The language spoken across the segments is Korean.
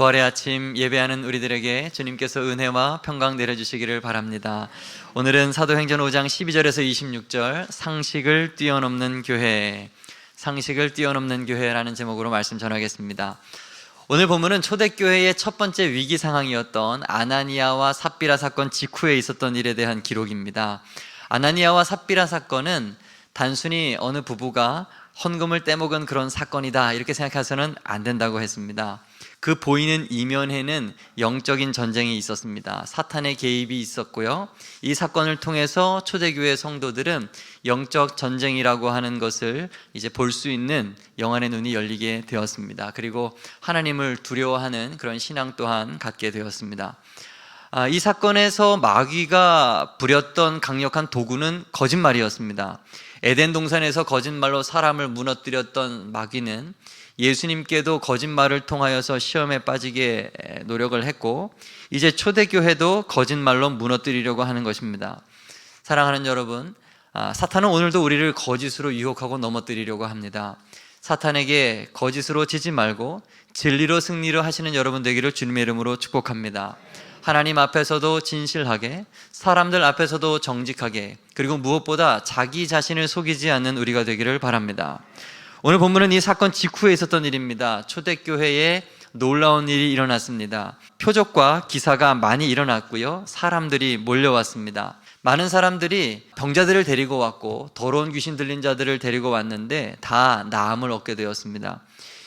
부활의 아침 예배하는 우리들에게 주님께서 은혜와 평강 내려주시기를 바랍니다. 오늘은 사도행전 5장 12절에서 26절 상식을 뛰어넘는 교회, 상식을 뛰어넘는 교회라는 제목으로 말씀 전하겠습니다. 오늘 본문은 초대교회의 첫 번째 위기 상황이었던 아나니아와 삽비라 사건 직후에 있었던 일에 대한 기록입니다. 아나니아와 삽비라 사건은 단순히 어느 부부가 헌금을 떼먹은 그런 사건이다 이렇게 생각해서는 안 된다고 했습니다. 그 보이는 이면에는 영적인 전쟁이 있었습니다. 사탄의 개입이 있었고요. 이 사건을 통해서 초대교회 성도들은 영적 전쟁이라고 하는 것을 이제 볼 수 있는 영안의 눈이 열리게 되었습니다. 그리고 하나님을 두려워하는 그런 신앙 또한 갖게 되었습니다. 이 사건에서 마귀가 부렸던 강력한 도구는 거짓말이었습니다. 에덴 동산에서 거짓말로 사람을 무너뜨렸던 마귀는 예수님께도 거짓말을 통하여서 시험에 빠지게 노력을 했고, 이제 초대교회도 거짓말로 무너뜨리려고 하는 것입니다. 사랑하는 여러분, 사탄은 오늘도 우리를 거짓으로 유혹하고 넘어뜨리려고 합니다. 사탄에게 거짓으로 지지 말고 진리로 승리를 하시는 여러분 되기를 주님의 이름으로 축복합니다. 하나님 앞에서도 진실하게, 사람들 앞에서도 정직하게, 그리고 무엇보다 자기 자신을 속이지 않는 우리가 되기를 바랍니다. 오늘 본문은 이 사건 직후에 있었던 일입니다. 초대교회에 놀라운 일이 일어났습니다. 표적과 기사가 많이 일어났고요. 사람들이 몰려왔습니다. 많은 사람들이 병자들을 데리고 왔고 더러운 귀신 들린 자들을 데리고 왔는데 다 나음을 얻게 되었습니다.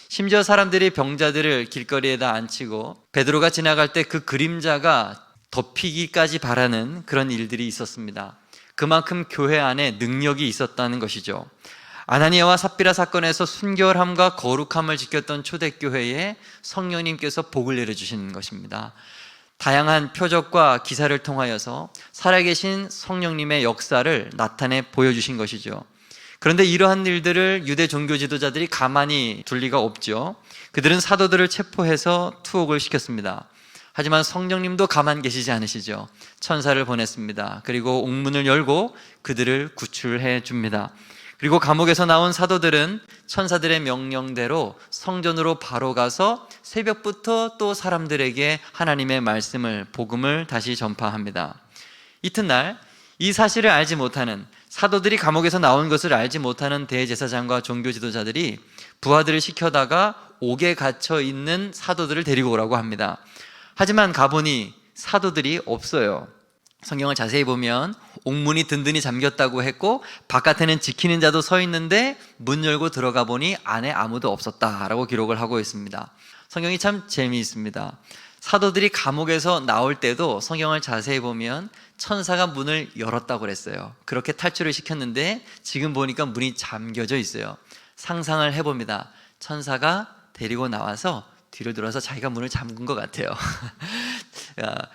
심지어 사람들이 병자들을 길거리에다 앉히고 베드로가 지나갈 때 그 그림자가 덮이기까지 바라는 그런 일들이 있었습니다. 그만큼 교회 안에 능력이 있었다는 것이죠. 아나니아와 삽비라 사건에서 순결함과 거룩함을 지켰던 초대교회에 성령님께서 복을 내려주시는 것입니다. 다양한 표적과 기사를 통하여서 살아계신 성령님의 역사를 나타내 보여주신 것이죠. 그런데 이러한 일들을 유대 종교 지도자들이 가만히 둘 리가 없죠. 그들은 사도들을 체포해서 투옥을 시켰습니다. 하지만 성령님도 가만 계시지 않으시죠. 천사를 보냈습니다. 그리고 옥문을 열고 그들을 구출해 줍니다. 그리고 감옥에서 나온 사도들은 천사들의 명령대로 성전으로 바로 가서 새벽부터 또 사람들에게 하나님의 말씀을, 복음을 다시 전파합니다. 이튿날 이 사실을 알지 못하는, 사도들이 감옥에서 나온 것을 알지 못하는 대제사장과 종교 지도자들이 부하들을 시켜다가 옥에 갇혀 있는 사도들을 데리고 오라고 합니다. 하지만 가보니 사도들이 없어요. 성경을 자세히 보면 옥문이 든든히 잠겼다고 했고 바깥에는 지키는 자도 서 있는데 문 열고 들어가 보니 안에 아무도 없었다라고 기록을 하고 있습니다. 성경이 참 재미있습니다. 사도들이 감옥에서 나올 때도 성경을 자세히 보면 천사가 문을 열었다고 그랬어요. 그렇게 탈출을 시켰는데 지금 보니까 문이 잠겨져 있어요. 상상을 해봅니다. 천사가 데리고 나와서 뒤로 돌아서 자기가 문을 잠근 것 같아요.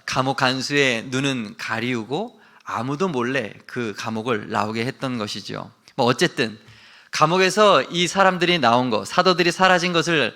감옥 간수의 눈은 가리우고 아무도 몰래 그 감옥을 나오게 했던 것이죠. 어쨌든 감옥에서 이 사람들이 나온 것, 사도들이 사라진 것을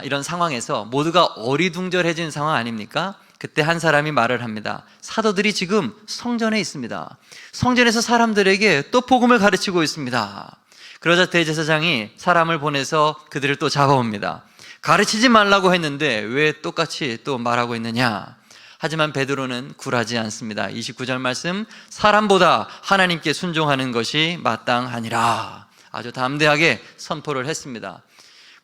이런 상황에서 모두가 어리둥절해진 상황 아닙니까? 그때 한 사람이 말을 합니다. 사도들이 지금 성전에 있습니다. 성전에서 사람들에게 또 복음을 가르치고 있습니다. 그러자 대제사장이 사람을 보내서 그들을 또 잡아옵니다. 가르치지 말라고 했는데 왜 똑같이 또 말하고 있느냐? 하지만 베드로는 굴하지 않습니다. 29절 말씀, 사람보다 하나님께 순종하는 것이 마땅하니라. 아주 담대하게 선포를 했습니다.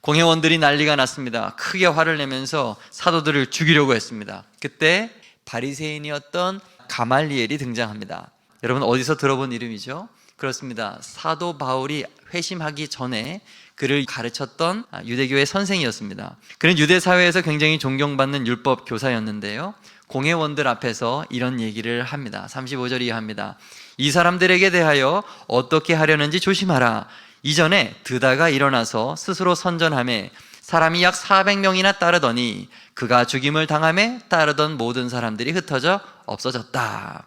공회원들이 난리가 났습니다. 크게 화를 내면서 사도들을 죽이려고 했습니다. 그때 바리새인이었던 가말리엘이 등장합니다. 여러분 어디서 들어본 이름이죠? 그렇습니다. 사도 바울이 회심하기 전에 그를 가르쳤던 유대교의 선생이었습니다. 그는 유대사회에서 굉장히 존경받는 율법 교사였는데요, 공회원들 앞에서 이런 얘기를 합니다. 35절 이하입니다. 이 사람들에게 대하여 어떻게 하려는지 조심하라. 이전에 드다가 일어나서 스스로 선전하며 사람이 약 400명이나 따르더니 그가 죽임을 당하며 따르던 모든 사람들이 흩어져 없어졌다.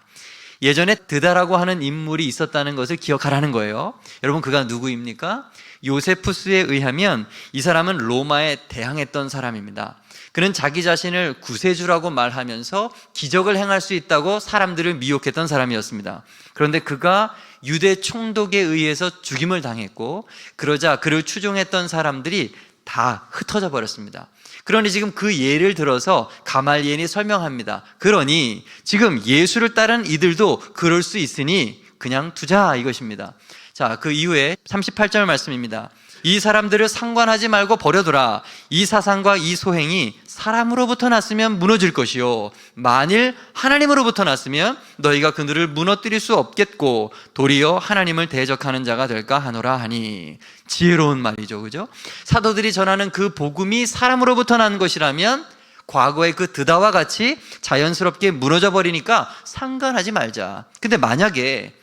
예전에 드다라고 하는 인물이 있었다는 것을 기억하라는 거예요. 여러분 그가 누구입니까? 요세푸스에 의하면 이 사람은 로마에 대항했던 사람입니다. 그는 자기 자신을 구세주라고 말하면서 기적을 행할 수 있다고 사람들을 미혹했던 사람이었습니다. 그런데 그가 유대 총독에 의해서 죽임을 당했고, 그러자 그를 추종했던 사람들이 다 흩어져 버렸습니다. 그러니 지금 그 예를 들어서 가말리엘이 설명합니다. 그러니 지금 예수를 따른 이들도 그럴 수 있으니 그냥 두자 이것입니다. 자, 그 이후에 38절 말씀입니다. 이 사람들을 상관하지 말고 버려두라. 이 사상과 이 소행이 사람으로부터 났으면 무너질 것이요 만일 하나님으로부터 났으면 너희가 그들을 무너뜨릴 수 없겠고 도리어 하나님을 대적하는 자가 될까 하노라 하니. 지혜로운 말이죠, 그죠? 사도들이 전하는 그 복음이 사람으로부터 난 것이라면 과거의 그 드다와 같이 자연스럽게 무너져 버리니까 상관하지 말자. 근데 만약에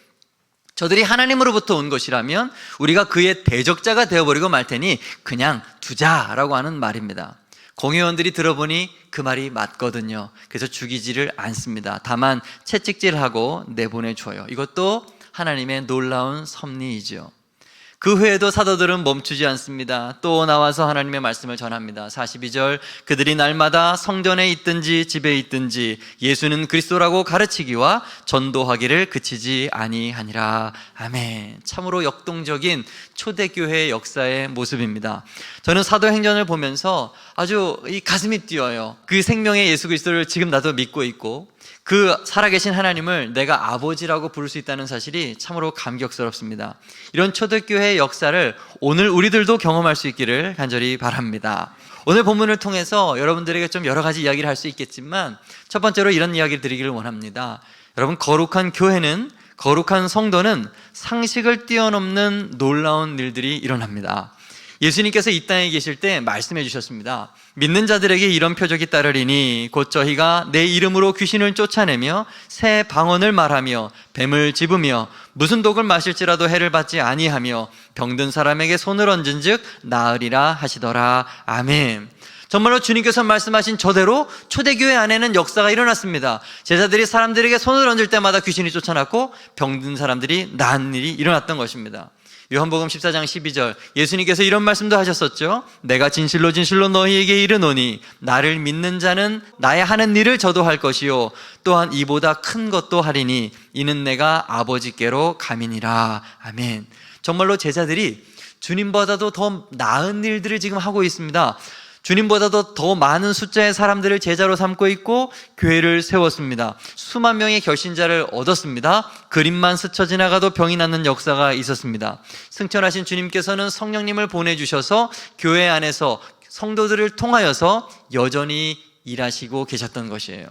저들이 하나님으로부터 온 것이라면 우리가 그의 대적자가 되어버리고 말 테니 그냥 두자라고 하는 말입니다. 공회원들이 들어보니 그 말이 맞거든요. 그래서 죽이지를 않습니다. 다만 채찍질하고 내보내줘요. 이것도 하나님의 놀라운 섭리이죠. 그 후에도 사도들은 멈추지 않습니다. 또 나와서 하나님의 말씀을 전합니다. 42절 그들이 날마다 성전에 있든지 집에 있든지 예수는 그리스도라고 가르치기와 전도하기를 그치지 아니하니라. 아멘. 참으로 역동적인 초대교회의 역사의 모습입니다. 저는 사도행전을 보면서 아주 이 가슴이 뛰어요. 그 생명의 예수 그리스도를 지금 나도 믿고 있고 그 살아계신 하나님을 내가 아버지라고 부를 수 있다는 사실이 참으로 감격스럽습니다. 이런 초대교회의 역사를 오늘 우리들도 경험할 수 있기를 간절히 바랍니다. 오늘 본문을 통해서 여러분들에게 좀 여러 가지 이야기를 할 수 있겠지만 첫 번째로 이런 이야기를 드리기를 원합니다. 여러분, 거룩한 교회는, 거룩한 성도는 상식을 뛰어넘는 놀라운 일들이 일어납니다. 예수님께서 이 땅에 계실 때 말씀해 주셨습니다. 믿는 자들에게 이런 표적이 따르리니 곧 저희가 내 이름으로 귀신을 쫓아내며 새 방언을 말하며 뱀을 집으며 무슨 독을 마실지라도 해를 받지 아니하며 병든 사람에게 손을 얹은 즉 나으리라 하시더라. 아멘. 정말로 주님께서 말씀하신 저대로 초대교회 안에는 역사가 일어났습니다. 제자들이 사람들에게 손을 얹을 때마다 귀신이 쫓아났고 병든 사람들이 나은 일이 일어났던 것입니다. 요한복음 14장 12절 예수님께서 이런 말씀도 하셨었죠. 내가 진실로 진실로 너희에게 이르노니 나를 믿는 자는 나의 하는 일을 저도 할 것이요 또한 이보다 큰 것도 하리니 이는 내가 아버지께로 감이니라. 아멘. 정말로 제자들이 주님보다도 더 나은 일들을 지금 하고 있습니다. 주님보다도 더 많은 숫자의 사람들을 제자로 삼고 있고 교회를 세웠습니다. 수만 명의 결신자를 얻었습니다. 그림만 스쳐 지나가도 병이 낫는 역사가 있었습니다. 승천하신 주님께서는 성령님을 보내주셔서 교회 안에서 성도들을 통하여서 여전히 일하시고 계셨던 것이에요.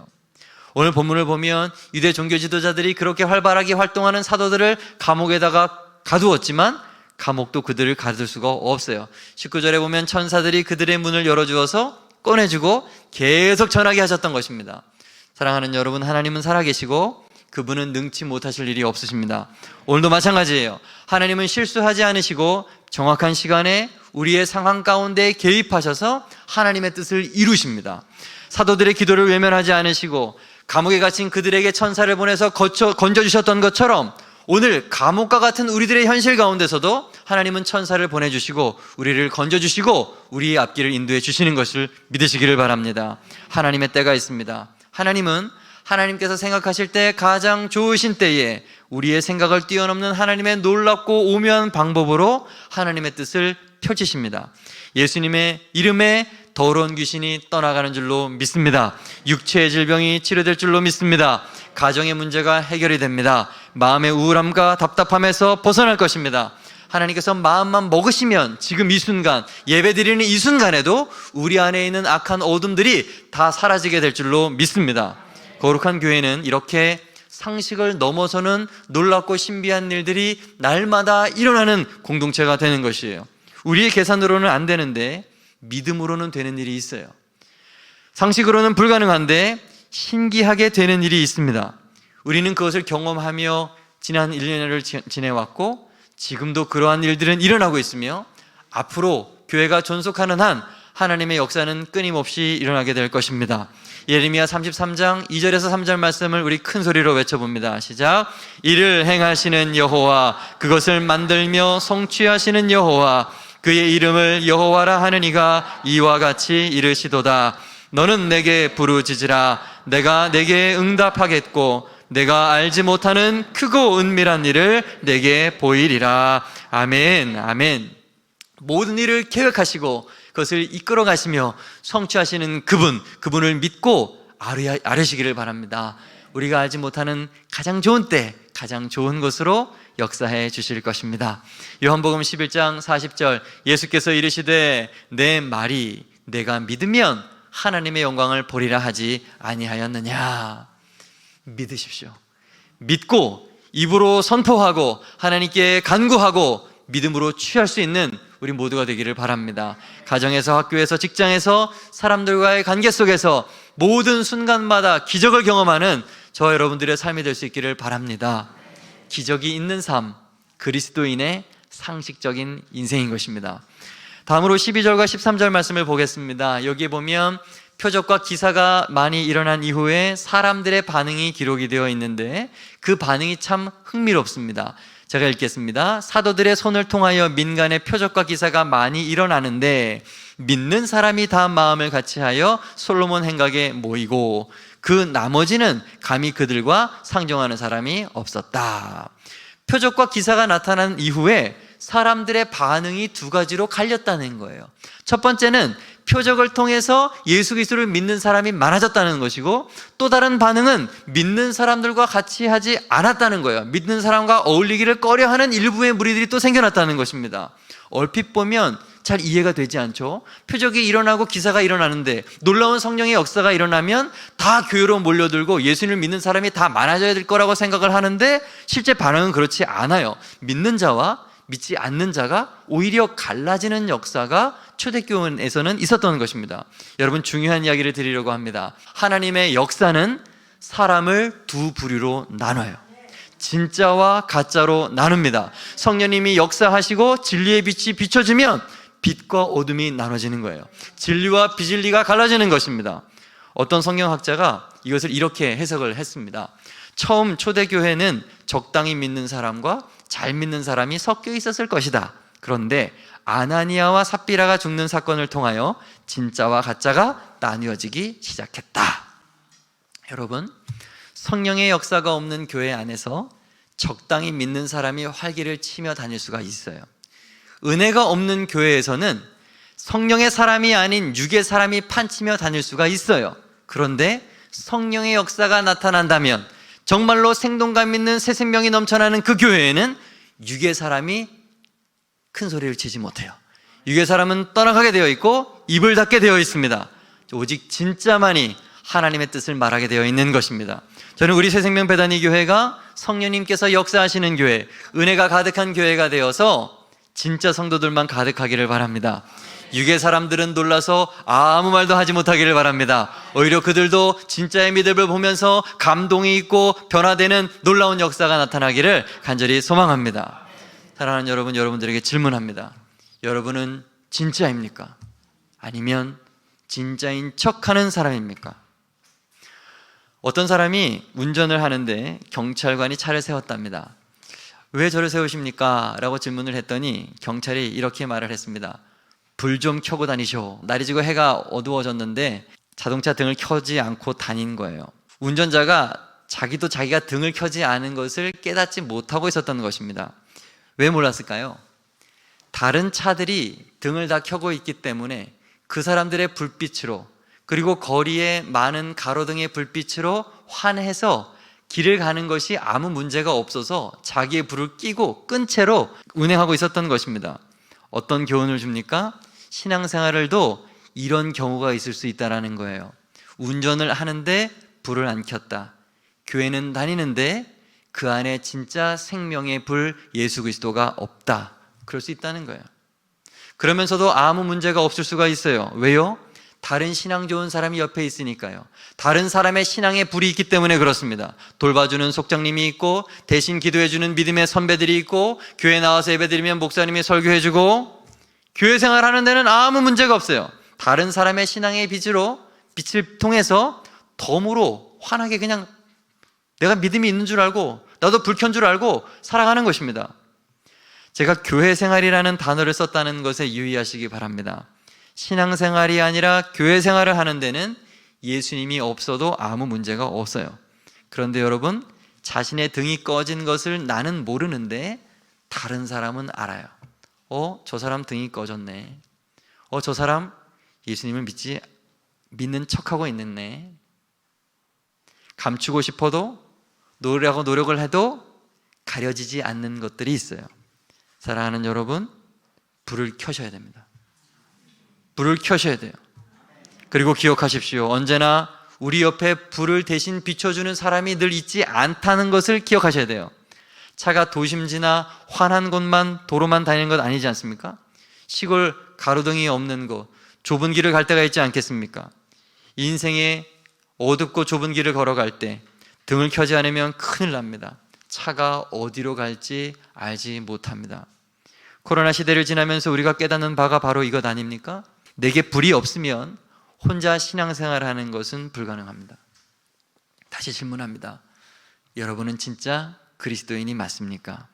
오늘 본문을 보면 유대 종교 지도자들이 그렇게 활발하게 활동하는 사도들을 감옥에다가 가두었지만 감옥도 그들을 가둘 수가 없어요. 19절에 보면 천사들이 그들의 문을 열어주어서 꺼내주고 계속 전하게 하셨던 것입니다. 사랑하는 여러분, 하나님은 살아계시고 그분은 능치 못하실 일이 없으십니다. 오늘도 마찬가지예요. 하나님은 실수하지 않으시고 정확한 시간에 우리의 상황 가운데 개입하셔서 하나님의 뜻을 이루십니다. 사도들의 기도를 외면하지 않으시고 감옥에 갇힌 그들에게 천사를 보내서 건져주셨던 것처럼 오늘 감옥과 같은 우리들의 현실 가운데서도 하나님은 천사를 보내주시고 우리를 건져주시고 우리의 앞길을 인도해 주시는 것을 믿으시기를 바랍니다. 하나님의 때가 있습니다. 하나님은 하나님께서 생각하실 때 가장 좋으신 때에 우리의 생각을 뛰어넘는 하나님의 놀랍고 오묘한 방법으로 하나님의 뜻을 펼치십니다. 예수님의 이름에 더러운 귀신이 떠나가는 줄로 믿습니다. 육체의 질병이 치료될 줄로 믿습니다. 가정의 문제가 해결이 됩니다. 마음의 우울함과 답답함에서 벗어날 것입니다. 하나님께서 마음만 먹으시면 지금 이 순간, 예배드리는 이 순간에도 우리 안에 있는 악한 어둠들이 다 사라지게 될 줄로 믿습니다. 거룩한 교회는 이렇게 상식을 넘어서는 놀랍고 신비한 일들이 날마다 일어나는 공동체가 되는 것이에요. 우리의 계산으로는 안 되는데 믿음으로는 되는 일이 있어요. 상식으로는 불가능한데 신기하게 되는 일이 있습니다. 우리는 그것을 경험하며 지난 1년을 지내왔고 지금도 그러한 일들은 일어나고 있으며 앞으로 교회가 존속하는 한 하나님의 역사는 끊임없이 일어나게 될 것입니다. 예레미야 33장 2절에서 3절 말씀을 우리 큰 소리로 외쳐봅니다. 시작. 이를 행하시는 여호와, 그것을 만들며 성취하시는 여호와, 그의 이름을 여호와라 하느니가 이와 같이 이르시도다. 너는 내게 부르짖으라. 내가 내게 응답하겠고 내가 알지 못하는 크고 은밀한 일을 내게 보이리라. 아멘. 아멘. 모든 일을 계획하시고 그것을 이끌어 가시며 성취하시는 그분을 믿고 아뢰시기를 바랍니다. 우리가 알지 못하는 가장 좋은 때, 가장 좋은 곳으로 역사해 주실 것입니다. 요한복음 11장 40절, 예수께서 이르시되 내 말이 내가 믿으면 하나님의 영광을 보리라 하지 아니하였느냐. 믿으십시오. 믿고 입으로 선포하고 하나님께 간구하고 믿음으로 취할 수 있는 우리 모두가 되기를 바랍니다. 가정에서, 학교에서, 직장에서, 사람들과의 관계 속에서 모든 순간마다 기적을 경험하는 저와 여러분들의 삶이 될 수 있기를 바랍니다. 기적이 있는 삶, 그리스도인의 상식적인 인생인 것입니다. 다음으로 12절과 13절 말씀을 보겠습니다. 여기에 보면 표적과 기사가 많이 일어난 이후에 사람들의 반응이 기록이 되어 있는데 그 반응이 참 흥미롭습니다. 제가 읽겠습니다. 사도들의 손을 통하여 민간의 표적과 기사가 많이 일어나는데 믿는 사람이 다 마음을 같이하여 솔로몬 행각에 모이고 그 나머지는 감히 그들과 상종하는 사람이 없었다. 표적과 기사가 나타난 이후에 사람들의 반응이 두 가지로 갈렸다는 거예요. 첫 번째는 표적을 통해서 예수 그리스도를 믿는 사람이 많아졌다는 것이고, 또 다른 반응은 믿는 사람들과 같이 하지 않았다는 거예요. 믿는 사람과 어울리기를 꺼려하는 일부의 무리들이 또 생겨났다는 것입니다. 얼핏 보면 잘 이해가 되지 않죠? 표적이 일어나고 기사가 일어나는데, 놀라운 성령의 역사가 일어나면 다 교회로 몰려들고 예수님을 믿는 사람이 다 많아져야 될 거라고 생각을 하는데 실제 반응은 그렇지 않아요. 믿는 자와 믿지 않는 자가 오히려 갈라지는 역사가 초대교회에서는 있었던 것입니다. 여러분, 중요한 이야기를 드리려고 합니다. 하나님의 역사는 사람을 두 부류로 나눠요. 진짜와 가짜로 나눕니다. 성령님이 역사하시고 진리의 빛이 비춰지면 빛과 어둠이 나눠지는 거예요. 진리와 비진리가 갈라지는 것입니다. 어떤 성경학자가 이것을 이렇게 해석을 했습니다. 처음 초대교회는 적당히 믿는 사람과 잘 믿는 사람이 섞여 있었을 것이다. 그런데 아나니아와 삽비라가 죽는 사건을 통하여 진짜와 가짜가 나뉘어지기 시작했다. 여러분, 성령의 역사가 없는 교회 안에서 적당히 믿는 사람이 활기를 치며 다닐 수가 있어요. 은혜가 없는 교회에서는 성령의 사람이 아닌 육의 사람이 판치며 다닐 수가 있어요. 그런데 성령의 역사가 나타난다면 정말로 생동감 있는 새 생명이 넘쳐나는 그 교회에는 육의 사람이 큰 소리를 치지 못해요. 육의 사람은 떠나가게 되어 있고 입을 닫게 되어 있습니다. 오직 진짜만이 하나님의 뜻을 말하게 되어 있는 것입니다. 저는 우리 새생명 베다니 교회가 성령님께서 역사하시는 교회, 은혜가 가득한 교회가 되어서 진짜 성도들만 가득하기를 바랍니다. 육의 사람들은 놀라서 아무 말도 하지 못하기를 바랍니다. 오히려 그들도 진짜의 믿음을 보면서 감동이 있고 변화되는 놀라운 역사가 나타나기를 간절히 소망합니다. 사랑하는 여러분, 여러분들에게 질문합니다. 여러분은 진짜입니까? 아니면 진짜인 척하는 사람입니까? 어떤 사람이 운전을 하는데 경찰관이 차를 세웠답니다. 왜 저를 세우십니까? 라고 질문을 했더니 경찰이 이렇게 말을 했습니다. 불 좀 켜고 다니쇼. 날이 지고 해가 어두워졌는데 자동차 등을 켜지 않고 다닌 거예요. 운전자가 자기도 자기가 등을 켜지 않은 것을 깨닫지 못하고 있었던 것입니다. 왜 몰랐을까요? 다른 차들이 등을 다 켜고 있기 때문에 그 사람들의 불빛으로, 그리고 거리에 많은 가로등의 불빛으로 환해서 길을 가는 것이 아무 문제가 없어서 자기의 불을 끼고 끈 채로 운행하고 있었던 것입니다. 어떤 교훈을 줍니까? 신앙생활을도 이런 경우가 있을 수 있다는 거예요. 운전을 하는데 불을 안 켰다. 교회는 다니는데 그 안에 진짜 생명의 불 예수 그리스도가 없다. 그럴 수 있다는 거예요. 그러면서도 아무 문제가 없을 수가 있어요. 왜요? 다른 신앙 좋은 사람이 옆에 있으니까요. 다른 사람의 신앙의 불이 있기 때문에 그렇습니다. 돌봐주는 속장님이 있고, 대신 기도해주는 믿음의 선배들이 있고, 교회 나와서 예배드리면 목사님이 설교해주고, 교회 생활하는 데는 아무 문제가 없어요. 다른 사람의 신앙의 빛을 통해서 덤으로 환하게 그냥 내가 믿음이 있는 줄 알고 나도 불 켠 줄 알고 살아가는 것입니다. 제가 교회 생활이라는 단어를 썼다는 것에 유의하시기 바랍니다. 신앙생활이 아니라 교회 생활을 하는 데는 예수님이 없어도 아무 문제가 없어요. 그런데 여러분, 자신의 등이 꺼진 것을 나는 모르는데 다른 사람은 알아요. 저 사람 등이 꺼졌네. 저 사람 예수님을 믿는 척하고 있네. 감추고 싶어도 노력을 해도 가려지지 않는 것들이 있어요. 사랑하는 여러분, 불을 켜셔야 됩니다. 불을 켜셔야 돼요. 그리고 기억하십시오. 언제나 우리 옆에 불을 대신 비춰주는 사람이 늘 있지 않다는 것을 기억하셔야 돼요. 차가 도심지나 환한 곳만 도로만 다니는 것 아니지 않습니까? 시골 가로등이 없는 곳, 좁은 길을 갈 때가 있지 않겠습니까? 인생의 어둡고 좁은 길을 걸어갈 때 등을 켜지 않으면 큰일 납니다. 차가 어디로 갈지 알지 못합니다. 코로나 시대를 지나면서 우리가 깨닫는 바가 바로 이것 아닙니까? 내게 불이 없으면 혼자 신앙생활하는 것은 불가능합니다. 다시 질문합니다. 여러분은 진짜 그리스도인이 맞습니까?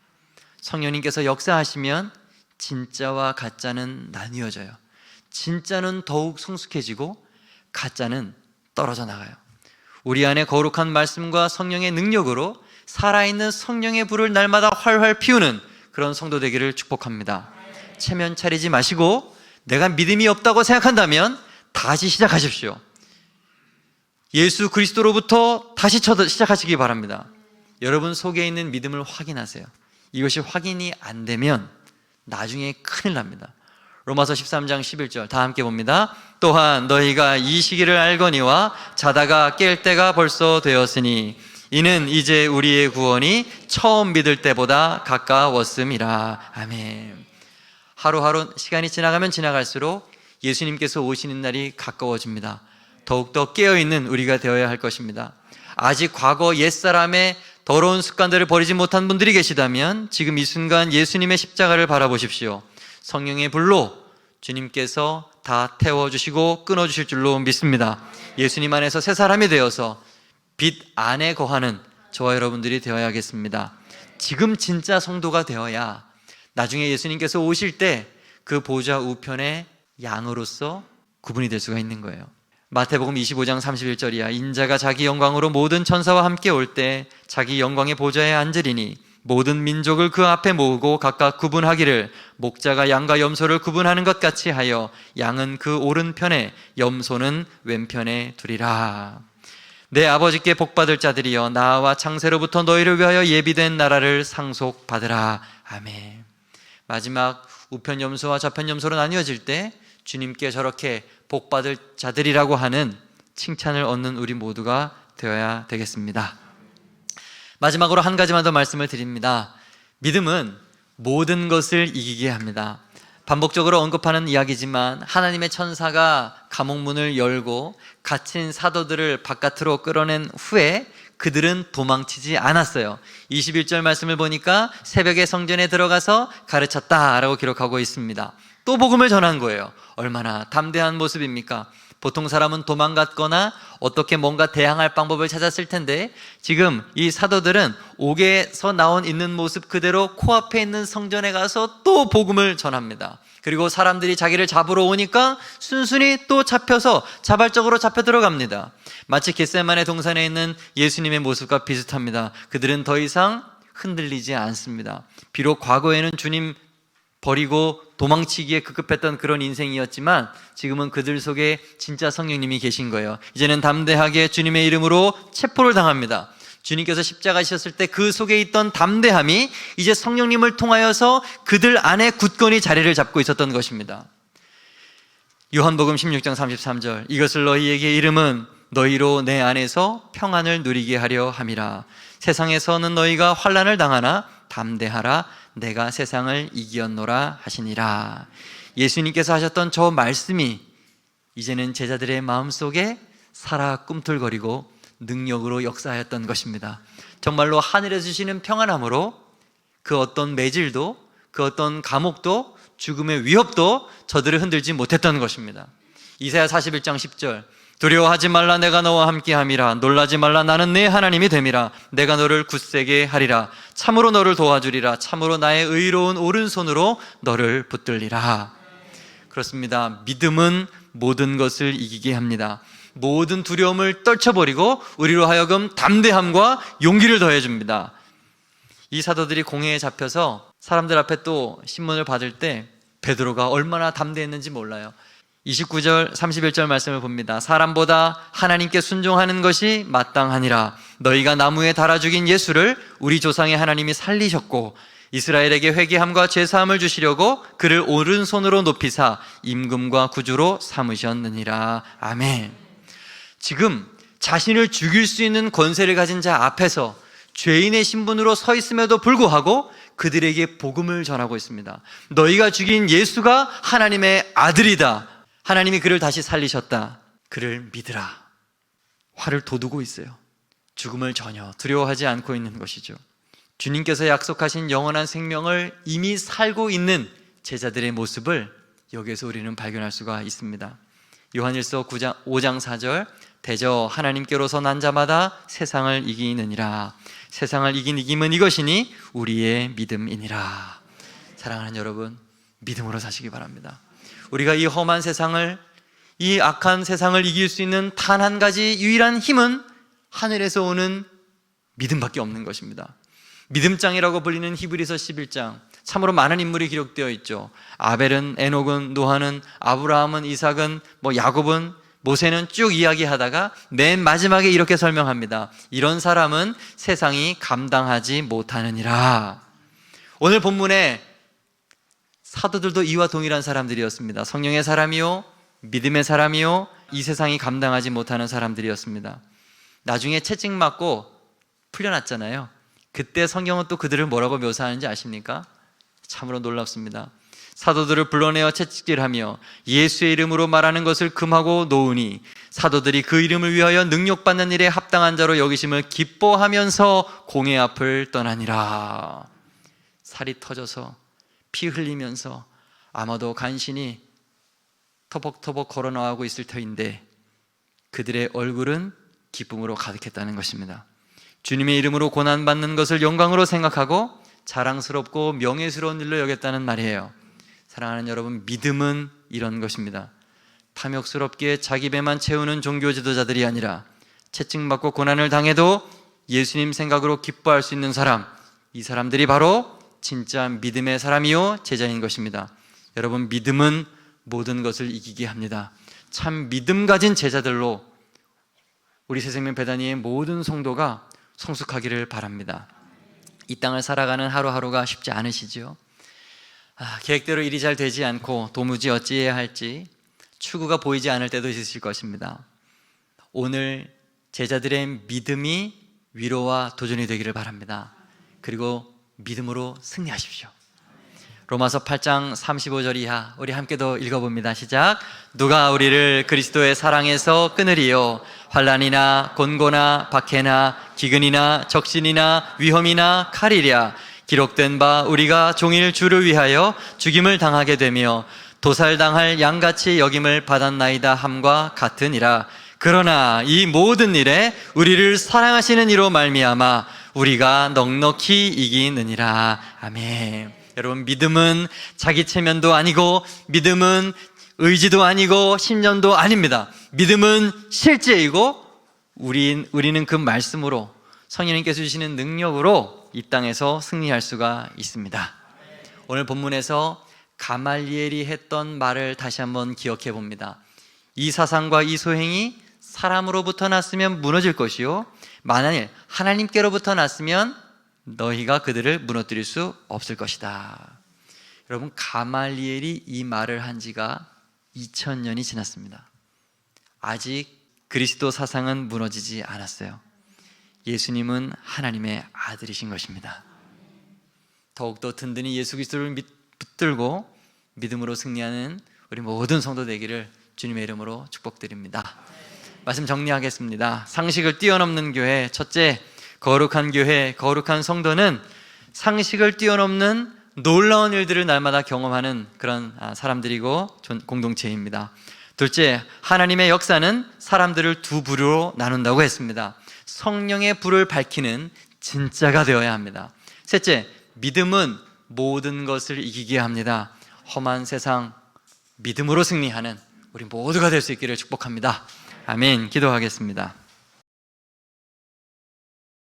성령님께서 역사하시면 진짜와 가짜는 나뉘어져요. 진짜는 더욱 성숙해지고 가짜는 떨어져 나가요. 우리 안에 거룩한 말씀과 성령의 능력으로 살아있는 성령의 불을 날마다 활활 피우는 그런 성도 되기를 축복합니다. 체면 차리지 마시고 내가 믿음이 없다고 생각한다면 다시 시작하십시오. 예수 그리스도로부터 다시 시작하시기 바랍니다. 여러분 속에 있는 믿음을 확인하세요. 이것이 확인이 안 되면 나중에 큰일 납니다. 로마서 13장 11절 다 함께 봅니다. 또한 너희가 이 시기를 알거니와 자다가 깰 때가 벌써 되었으니 이는 이제 우리의 구원이 처음 믿을 때보다 가까웠음이라. 아멘. 하루하루 시간이 지나가면 지나갈수록 예수님께서 오시는 날이 가까워집니다. 더욱더 깨어있는 우리가 되어야 할 것입니다. 아직 과거 옛사람의 더러운 습관들을 버리지 못한 분들이 계시다면 지금 이 순간 예수님의 십자가를 바라보십시오. 성령의 불로 주님께서 다 태워주시고 끊어주실 줄로 믿습니다. 예수님 안에서 새 사람이 되어서 빛 안에 거하는 저와 여러분들이 되어야겠습니다. 지금 진짜 성도가 되어야 나중에 예수님께서 오실 때 그 보좌 우편에 양으로서 구분이 될 수가 있는 거예요. 마태복음 25장 31절이야. 인자가 자기 영광으로 모든 천사와 함께 올 때 자기 영광의 보좌에 앉으리니 모든 민족을 그 앞에 모으고 각각 구분하기를 목자가 양과 염소를 구분하는 것 같이 하여 양은 그 오른편에 염소는 왼편에 두리라. 내 아버지께 복받을 자들이여 나와 창세로부터 너희를 위하여 예비된 나라를 상속받으라. 아멘. 마지막 우편 염소와 좌편 염소로 나뉘어질 때 주님께 저렇게 복받을 자들이라고 하는 칭찬을 얻는 우리 모두가 되어야 되겠습니다. 마지막으로 한 가지만 더 말씀을 드립니다. 믿음은 모든 것을 이기게 합니다. 반복적으로 언급하는 이야기지만 하나님의 천사가 감옥문을 열고 갇힌 사도들을 바깥으로 끌어낸 후에 그들은 도망치지 않았어요. 21절 말씀을 보니까 새벽에 성전에 들어가서 가르쳤다라고 기록하고 있습니다. 또 복음을 전한 거예요. 얼마나 담대한 모습입니까? 보통 사람은 도망갔거나 어떻게 뭔가 대항할 방법을 찾았을 텐데 지금 이 사도들은 옥에서 나온 있는 모습 그대로 코앞에 있는 성전에 가서 또 복음을 전합니다. 그리고 사람들이 자기를 잡으러 오니까 순순히 또 잡혀서 자발적으로 잡혀 들어갑니다. 마치 겟세마네 동산에 있는 예수님의 모습과 비슷합니다. 그들은 더 이상 흔들리지 않습니다. 비록 과거에는 주님 버리고 도망치기에 급급했던 그런 인생이었지만 지금은 그들 속에 진짜 성령님이 계신 거예요. 이제는 담대하게 주님의 이름으로 체포를 당합니다. 주님께서 십자가 지셨을 때 그 속에 있던 담대함이 이제 성령님을 통하여서 그들 안에 굳건히 자리를 잡고 있었던 것입니다. 요한복음 16장 33절 이것을 너희에게 이름은 너희로 내 안에서 평안을 누리게 하려 함이라. 세상에서는 너희가 환난을 당하나 담대하라 내가 세상을 이기었노라 하시니라. 예수님께서 하셨던 저 말씀이 이제는 제자들의 마음속에 살아 꿈틀거리고 능력으로 역사하였던 것입니다. 정말로 하늘에서 주시는 평안함으로 그 어떤 매질도 그 어떤 감옥도 죽음의 위협도 저들을 흔들지 못했던 것입니다. 이사야 41장 10절 두려워하지 말라 내가 너와 함께함이라. 놀라지 말라 나는 네 하나님이 됨이라. 내가 너를 굳세게 하리라. 참으로 너를 도와주리라. 참으로 나의 의로운 오른손으로 너를 붙들리라. 그렇습니다. 믿음은 모든 것을 이기게 합니다. 모든 두려움을 떨쳐버리고 우리로 하여금 담대함과 용기를 더해줍니다. 이 사도들이 공회에 잡혀서 사람들 앞에 또 신문을 받을 때 베드로가 얼마나 담대했는지 몰라요. 29절 31절 말씀을 봅니다. 사람보다 하나님께 순종하는 것이 마땅하니라. 너희가 나무에 달아 죽인 예수를 우리 조상의 하나님이 살리셨고 이스라엘에게 회개함과 죄사함을 주시려고 그를 오른손으로 높이사 임금과 구주로 삼으셨느니라. 아멘. 지금 자신을 죽일 수 있는 권세를 가진 자 앞에서 죄인의 신분으로 서 있음에도 불구하고 그들에게 복음을 전하고 있습니다. 너희가 죽인 예수가 하나님의 아들이다. 하나님이 그를 다시 살리셨다. 그를 믿으라. 화를 돋우고 있어요. 죽음을 전혀 두려워하지 않고 있는 것이죠. 주님께서 약속하신 영원한 생명을 이미 살고 있는 제자들의 모습을 여기에서 우리는 발견할 수가 있습니다. 요한일서 5장 4절 대저 하나님께로서 난 자마다 세상을 이기느니라. 세상을 이긴 이김은 이것이니 우리의 믿음이니라. 사랑하는 여러분, 믿음으로 사시기 바랍니다. 우리가 이 험한 세상을, 이 악한 세상을 이길 수 있는 단 한 가지 유일한 힘은 하늘에서 오는 믿음밖에 없는 것입니다. 믿음장이라고 불리는 히브리서 11장, 참으로 많은 인물이 기록되어 있죠. 아벨은, 에녹은, 노아는, 아브라함은, 이삭은, 야곱은, 모세는 쭉 이야기하다가 맨 마지막에 이렇게 설명합니다. 이런 사람은 세상이 감당하지 못하느니라. 오늘 본문에 사도들도 이와 동일한 사람들이었습니다. 성령의 사람이요, 믿음의 사람이요, 이 세상이 감당하지 못하는 사람들이었습니다. 나중에 채찍맞고 풀려났잖아요. 그때 성경은 또 그들을 뭐라고 묘사하는지 아십니까? 참으로 놀랍습니다. 사도들을 불러내어 채찍질하며 예수의 이름으로 말하는 것을 금하고 놓으니 사도들이 그 이름을 위하여 능력받는 일에 합당한 자로 여기심을 기뻐하면서 공회 앞을 떠나니라. 살이 터져서 피 흘리면서 아마도 간신히 터벅터벅 걸어 나가고 있을 터인데 그들의 얼굴은 기쁨으로 가득했다는 것입니다. 주님의 이름으로 고난받는 것을 영광으로 생각하고 자랑스럽고 명예스러운 일로 여겼다는 말이에요. 사랑하는 여러분, 믿음은 이런 것입니다. 탐욕스럽게 자기 배만 채우는 종교 지도자들이 아니라 채찍받고 고난을 당해도 예수님 생각으로 기뻐할 수 있는 사람, 이 사람들이 바로 진짜 믿음의 사람이요 제자인 것입니다. 여러분, 믿음은 모든 것을 이기게 합니다. 참 믿음 가진 제자들로 우리 새생명 배단위의 모든 성도가 성숙하기를 바랍니다. 이 땅을 살아가는 하루하루가 쉽지 않으시죠? 계획대로 일이 잘 되지 않고 도무지 어찌해야 할지 추구가 보이지 않을 때도 있으실 것입니다. 오늘 제자들의 믿음이 위로와 도전이 되기를 바랍니다. 그리고 믿음으로 승리하십시오. 로마서 8장 35절 이하 우리 함께 더 읽어봅니다. 시작. 누가 우리를 그리스도의 사랑에서 끊으리요? 환난이나 곤고나 박해나 기근이나 적신이나 위험이나 칼이랴. 기록된 바 우리가 종일 주를 위하여 죽임을 당하게 되며 도살당할 양같이 여김을 받았나이다 함과 같으니라. 그러나 이 모든 일에 우리를 사랑하시는 이로 말미암아 우리가 넉넉히 이기느니라. 아멘. 여러분, 믿음은 자기 체면도 아니고 믿음은 의지도 아니고 신념도 아닙니다. 믿음은 실제이고 우리는 그 말씀으로 성령님께서 주시는 능력으로 이 땅에서 승리할 수가 있습니다. 오늘 본문에서 가말리엘이 했던 말을 다시 한번 기억해 봅니다. 이 사상과 이 소행이 사람으로부터 났으면 무너질 것이요 만일 하나님께로부터 났으면 너희가 그들을 무너뜨릴 수 없을 것이다. 여러분, 가말리엘이 이 말을 한 지가 2000년이 지났습니다. 아직 그리스도 사상은 무너지지 않았어요. 예수님은 하나님의 아들이신 것입니다. 더욱더 든든히 예수 그리스도를 붙들고 믿음으로 승리하는 우리 모든 성도 되기를 주님의 이름으로 축복드립니다. 말씀 정리하겠습니다. 상식을 뛰어넘는 교회, 첫째, 거룩한 교회, 거룩한 성도는 상식을 뛰어넘는 놀라운 일들을 날마다 경험하는 그런 사람들이고 공동체입니다. 둘째, 하나님의 역사는 사람들을 두 부류로 나눈다고 했습니다. 성령의 불을 밝히는 진짜가 되어야 합니다. 셋째, 믿음은 모든 것을 이기게 합니다. 험한 세상 믿음으로 승리하는 우리 모두가 될 수 있기를 축복합니다. 아멘. 기도하겠습니다.